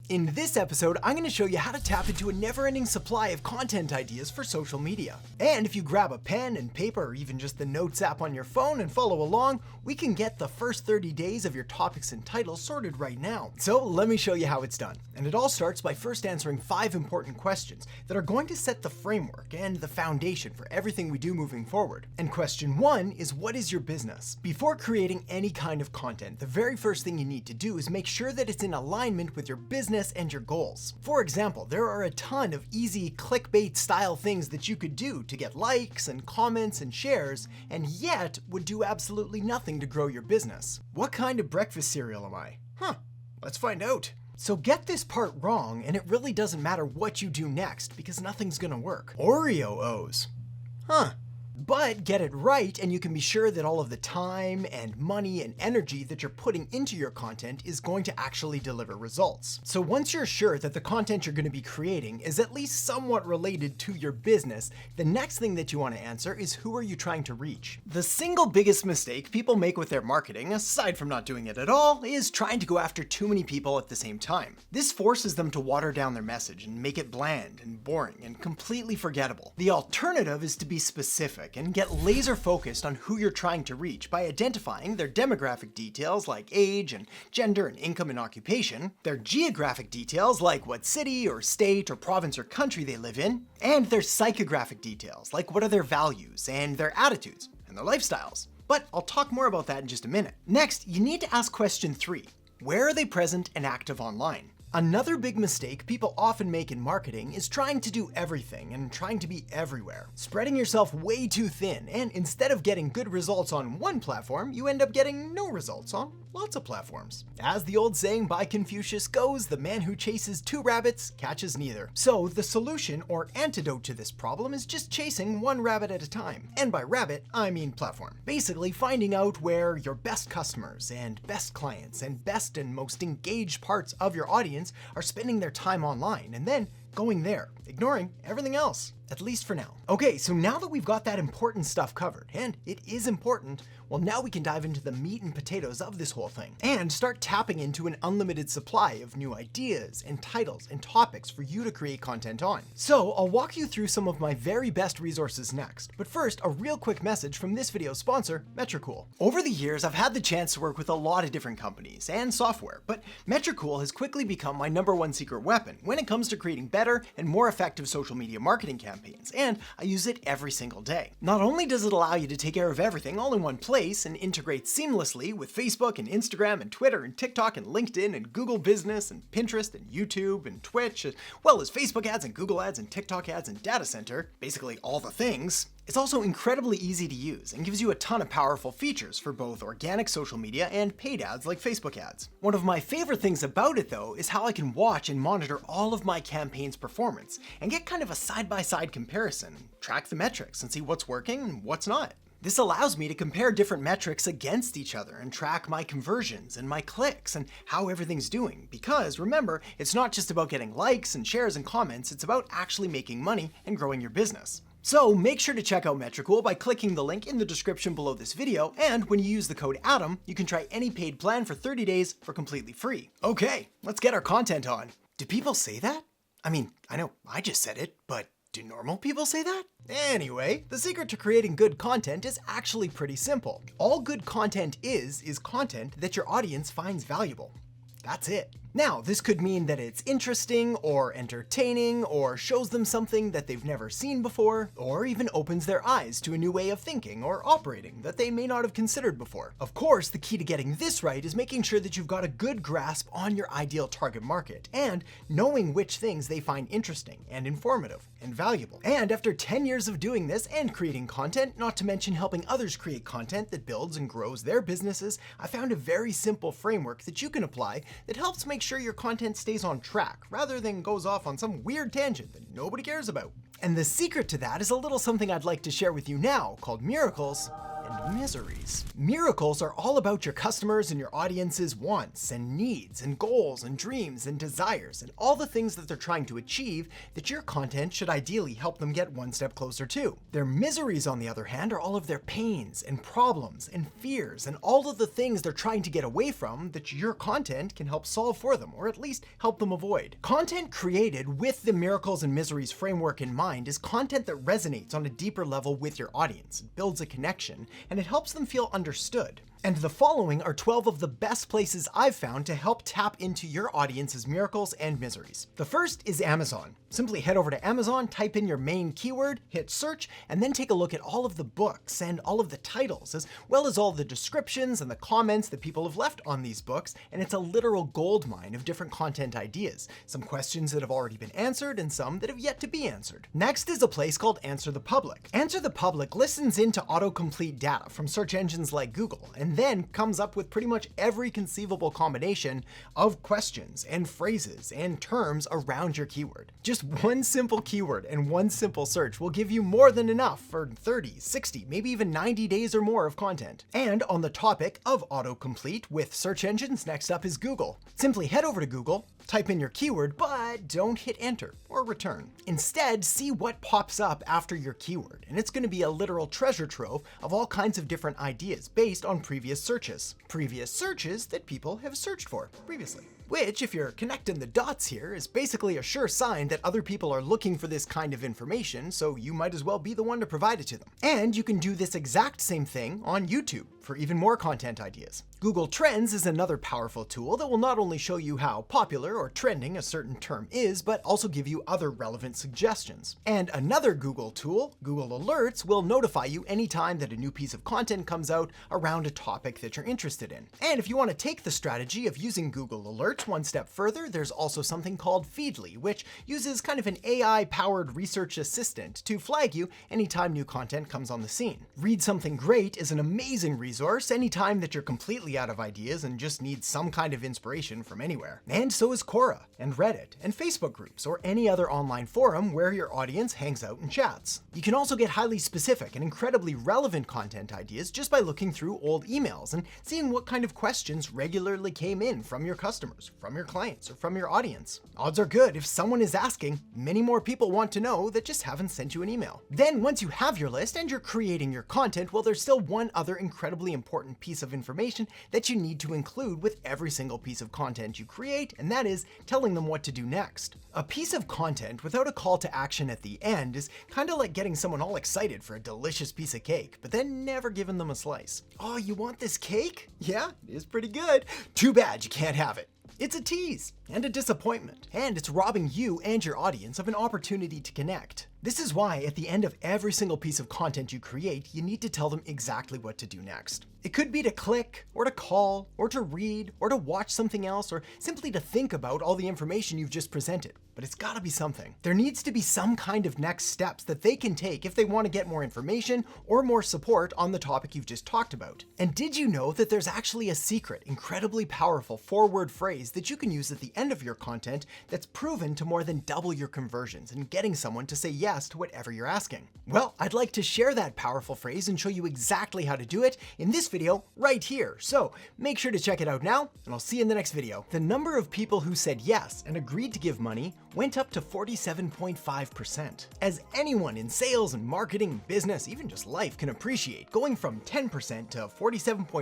In this episode, I'm going to show you how to tap into a never-ending supply of content ideas for social media. And if you grab a pen and paper or even just the Notes app on your phone and follow along, we can get the first 30 days of your topics and titles sorted right now. So let me show you how it's done. And it all starts by first answering 5 important questions that are going to set the framework and the foundation for everything we do moving forward. And question 1 is, what is your business? Before creating any kind of content, the very first thing you need to do is make sure that it's in alignment with your business and your goals. For example, there are a ton of easy clickbait style things that you could do to get likes and comments and shares, and yet would do absolutely nothing to grow your business. What kind of breakfast cereal am I? Let's find out. So get this part wrong and it really doesn't matter what you do next because nothing's gonna work. Oreo O's. But get it right and you can be sure that all of the time and money and energy that you're putting into your content is going to actually deliver results. So once you're sure that the content you're going to be creating is at least somewhat related to your business, the next thing that you want to answer is, who are you trying to reach? The single biggest mistake people make with their marketing, aside from not doing it at all, is trying to go after too many people at the same time. This forces them to water down their message and make it bland and boring and completely forgettable. The alternative is to be specific and get laser focused on who you're trying to reach by identifying their demographic details like age and gender and income and occupation, their geographic details like what city or state or province or country they live in, and their psychographic details like what are their values and their attitudes and their lifestyles. But I'll talk more about that in just a minute. Next, you need to ask question 3. Where are they present and active online? Another big mistake people often make in marketing is trying to do everything and trying to be everywhere, spreading yourself way too thin, and instead of getting good results on one platform, you end up getting no results on lots of platforms. As the old saying by Confucius goes, the man who chases 2 rabbits catches neither. So the solution or antidote to this problem is just chasing 1 rabbit at a time. And by rabbit, I mean platform. Basically finding out where your best customers and best clients and best and most engaged parts of your audience are spending their time online, and then going there, ignoring everything else, at least for now. Okay, so now that we've got that important stuff covered, and it is important, well, now we can dive into the meat and potatoes of this whole thing and start tapping into an unlimited supply of new ideas and titles and topics for you to create content on. So I'll walk you through some of my very best resources next, but first, a real quick message from this video's sponsor, Metricool. Over the years, I've had the chance to work with a lot of different companies and software, but Metricool has quickly become my #1 secret weapon when it comes to creating better and more effective social media marketing campaigns, and I use it every single day. Not only does it allow you to take care of everything all in one place and integrate seamlessly with Facebook and Instagram and Twitter and TikTok and LinkedIn and Google Business and Pinterest and YouTube and Twitch, as well as Facebook ads and Google ads and TikTok ads and data center, basically all the things. It's also incredibly easy to use and gives you a ton of powerful features for both organic social media and paid ads like Facebook ads. One of my favorite things about it though is how I can watch and monitor all of my campaigns' performance and get kind of a side-by-side comparison, track the metrics and see what's working and what's not. This allows me to compare different metrics against each other and track my conversions and my clicks and how everything's doing. Because remember, it's not just about getting likes and shares and comments, it's about actually making money and growing your business. So make sure to check out Metricool by clicking the link in the description below this video, and when you use the code ADAM, you can try any paid plan for 30 days for completely free. Okay, let's get our content on. Do people say that? I mean, I know I just said it, but do normal people say that? Anyway, the secret to creating good content is actually pretty simple. All good content is content that your audience finds valuable. That's it. Now, this could mean that it's interesting or entertaining or shows them something that they've never seen before, or even opens their eyes to a new way of thinking or operating that they may not have considered before. Of course, the key to getting this right is making sure that you've got a good grasp on your ideal target market and knowing which things they find interesting and informative and valuable. And after 10 years of doing this and creating content, not to mention helping others create content that builds and grows their businesses, I found a very simple framework that you can apply that helps make sure your content stays on track rather than goes off on some weird tangent that nobody cares about. And the secret to that is a little something I'd like to share with you now called miracles and miseries. Miracles are all about your customers and your audience's wants and needs and goals and dreams and desires and all the things that they're trying to achieve that your content should ideally help them get one step closer to. Their miseries, on the other hand, are all of their pains and problems and fears and all of the things they're trying to get away from that your content can help solve for them, or at least help them avoid. Content created with the miracles and miseries framework in mind is content that resonates on a deeper level with your audience, it builds a connection, and it helps them feel understood. And the following are 12 of the best places I've found to help tap into your audience's miracles and miseries. The first is Amazon. Simply head over to Amazon, type in your main keyword, hit search, and then take a look at all of the books and all of the titles, as well as all the descriptions and the comments that people have left on these books, and it's a literal goldmine of different content ideas, some questions that have already been answered and some that have yet to be answered. Next is a place called Answer the Public. Answer the Public listens into autocomplete data from search engines like Google, and then comes up with pretty much every conceivable combination of questions and phrases and terms around your keyword. Just one simple keyword and one simple search will give you more than enough for 30, 60, maybe even 90 days or more of content. And on the topic of autocomplete with search engines, next up is Google. Simply head over to Google, type in your keyword, but don't hit enter or return. Instead, see what pops up after your keyword, and it's going to be a literal treasure trove of all kinds of different ideas based on previous searches that people have searched for previously. Which, if you're connecting the dots here, is basically a sure sign that other people are looking for this kind of information, so you might as well be the one to provide it to them. And you can do this exact same thing on YouTube for even more content ideas. Google Trends is another powerful tool that will not only show you how popular or trending a certain term is, but also give you other relevant suggestions. And another Google tool, Google Alerts, will notify you anytime that a new piece of content comes out around a topic that you're interested in. And if you want to take the strategy of using Google Alerts one step further, there's also something called Feedly, which uses kind of an AI-powered research assistant to flag you anytime new content comes on the scene. Read Something Great is an amazing resource anytime that you're completely out of ideas and just need some kind of inspiration from anywhere. And so is Quora and Reddit and Facebook groups or any other online forum where your audience hangs out and chats. You can also get highly specific and incredibly relevant content ideas just by looking through old emails and seeing what kind of questions regularly came in from your customers, from your clients, or from your audience. Odds are good if someone is asking, many more people want to know that just haven't sent you an email. Then once you have your list and you're creating your content, well, there's still one other incredibly important piece of information that you need to include with every single piece of content you create, and that is telling them what to do next. A piece of content without a call to action at the end is kind of like getting someone all excited for a delicious piece of cake, but then never giving them a slice. Oh, you want this cake? Yeah, it is pretty good. Too bad you can't have it. It's a tease and a disappointment, and it's robbing you and your audience of an opportunity to connect. This is why at the end of every single piece of content you create, you need to tell them exactly what to do next. It could be to click, or to call, or to read, or to watch something else, or simply to think about all the information you've just presented. But it's gotta be something. There needs to be some kind of next steps that they can take if they want to get more information or more support on the topic you've just talked about. And did you know that there's actually a secret, incredibly powerful forward phrase that you can use at the end of your content that's proven to more than double your conversions and getting someone to say yes to whatever you're asking? Well, I'd like to share that powerful phrase and show you exactly how to do it in this video right here. So make sure to check it out now, and I'll see you in the next video. The number of people who said yes and agreed to give money went up to 47.5%. As anyone in sales and marketing, business, even just life can appreciate, going from 10% to 47.5%